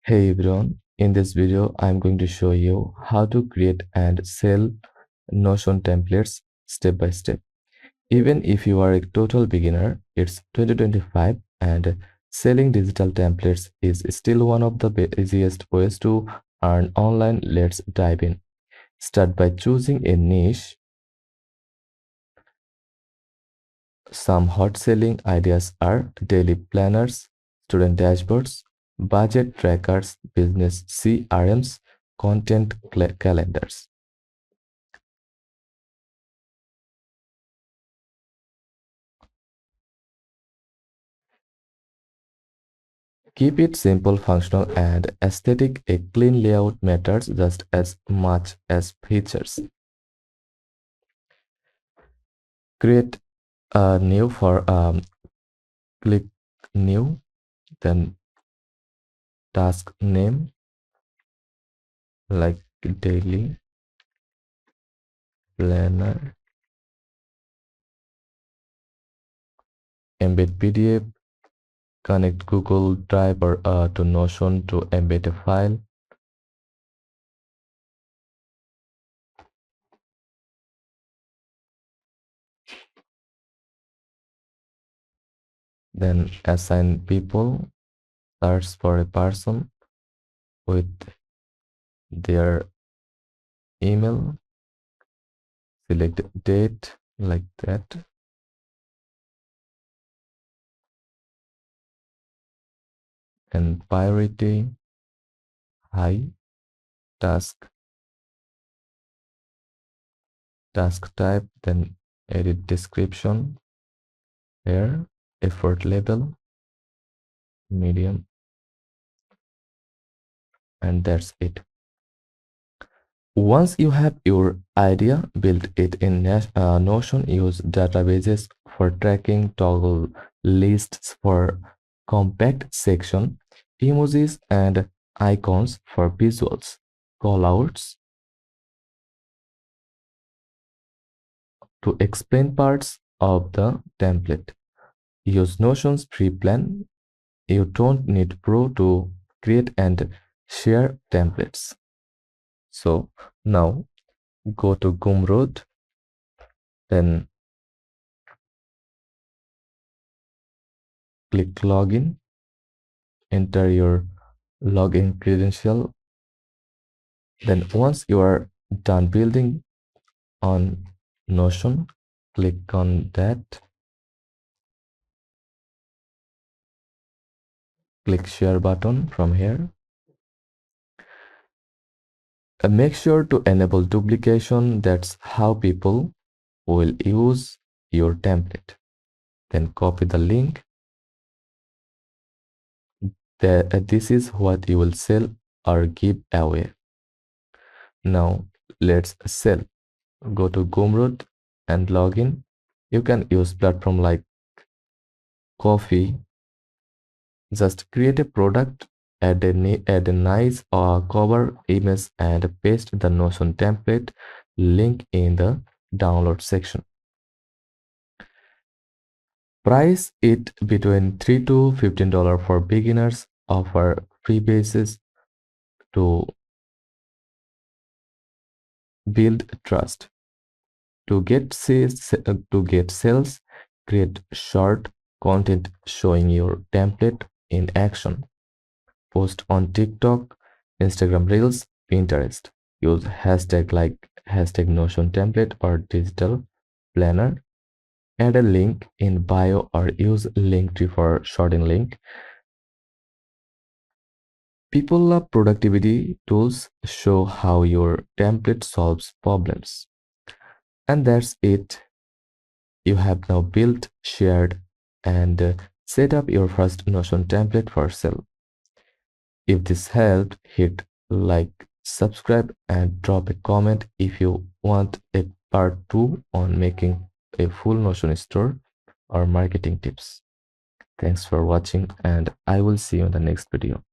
Hey everyone, in this video I'm going to show you how to create and sell Notion templates step by step. Even if you are a total beginner, it's 2025 and selling digital templates is still one of the easiest ways to earn online. Let's dive in. Start by choosing a niche. Some hot selling ideas are daily planners, student dashboards, budget trackers, business CRMs, content calendars. Keep it simple, functional, and aesthetic. A clean layout matters just as much as features. Create a new for click new, then task name like daily planner, embed PDF, connect Google Drive or to Notion to embed a file. Then assign people, search for a person with their email, select date like that, and priority high, task type, then edit description here, effort level medium, and that's it. Once you have your idea, build it in Notion. Use databases for tracking, toggle lists for compact section, emojis and icons for visuals, callouts to explain parts of the template. Use Notion's free plan. You don't need Pro to create and share templates. So now go to Gumroad, then click login, enter your login credential. Then once you are done building on Notion, click on that, click share button from here. And make sure to enable duplication. That's how people will use your template. Then copy the link. This is what you will sell or give away. Now let's sell. Go to Gumroad and login. You can use platform like Coffee. Just create a product, add a nice cover image and paste the Notion template link in the download section. Price it between $3 to $15 for beginners. Offer free bases to build trust. To get sales, create short content showing your template in action. Post on TikTok, Instagram Reels, Pinterest. Use hashtag like hashtag Notion template or digital planner. Add a link in bio or use Linktree for shorting link. People love productivity tools. Show how your template solves problems. And that's it. You have now built, shared, and set up your first Notion template for sale. If this helped, hit like, subscribe, and drop a comment if you want a part 2 on making a full Notion store or marketing tips. Thanks for watching, and I will see you in the next video.